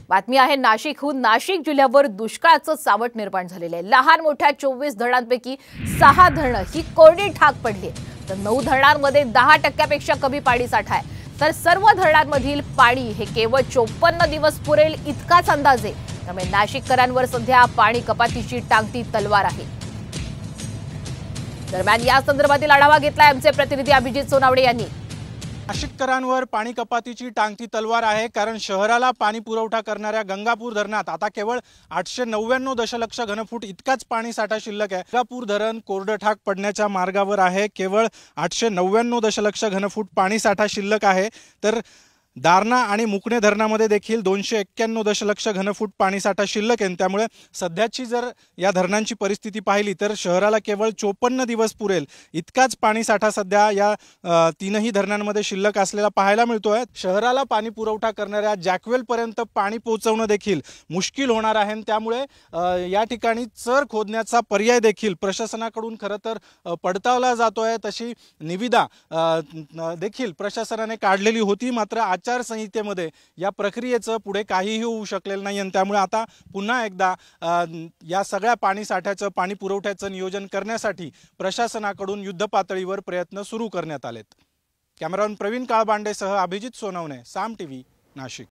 बातमी आहे नाशिकहून। नाशिक जिल्ह्यावर दुष्काळाचं सावट निर्माण झालेलं आहे। लहान मोठ्या 24 धरणांपैकी 6 धरणं ही कोरडी ठाक पडली, तर 9 धरणांमध्ये 10% कमी पाणी साठा आहे। तर सर्व धरणांमधील पाणी हे केवळ 54 दिवस पुरेल इतकाच अंदाज आहे। त्यामुळे नाशिककरांवर सध्या पाणी कपातीची टांगती तलवार आहे। दरम्यान या संदर्भातील आढावा घेतलाय आमचे प्रतिनिधी अभिजित सोनावडे यांनी। नाशिककरांवर पाणी कपातीची टांगती तलवार आहे, कारण शहराला पाणी पुरवठा करणाऱ्या गंगापूर धरणात आता केवळ 899 दशलक्ष घनफूट इतकाच पाणी साठा शिल्लक आहे। गंगापूर धरण कोरडठाक पडण्याच्या मार्गावर आहे। केवळ 899 दशलक्ष घनफूट पाणी साठा शिल्लक आहे। तर दारणा आणि मुकणे धरणामध्ये देखील 291 दशलक्ष घनफूट पाणीसाठा शिल्लक आहे। त्यामुळे सध्याची जर या धरणांची परिस्थिती पाहिली तर शहराला केवळ 54 दिवस पुरेल इतकाच पाणीसाठा सध्या या तीनही धरणांमध्ये शिल्लक असलेला पाहायला मिळतोय। शहराला पाणी पुरवठा करणाऱ्या जॅकवेल पर्यंत पाणी पोहोचवणं देखील मुश्किल होणार आहे। त्यामुळे या ठिकाणी चर खोदण्याचा पर्याय देखील प्रशासनाकडून खरं तर पडतावला जातोय। तशी निविदा देखील प्रशासनाने काढलेली होती, मात्र आचारसंहितेमध्ये या प्रक्रियेचं पुढे काहीही होऊ शकलेलं नाही। आणि त्यामुळे आता पुन्हा एकदा या सगळ्या पाणी साठ्याचं पाणी पुरवठ्याचं नियोजन करण्यासाठी प्रशासनाकडून युद्धपातळीवर प्रयत्न सुरू करण्यात आलेत। कॅमेरामन प्रवीण काळबांडेसह अभिजित सोनवणे, साम टीव्ही, नाशिक।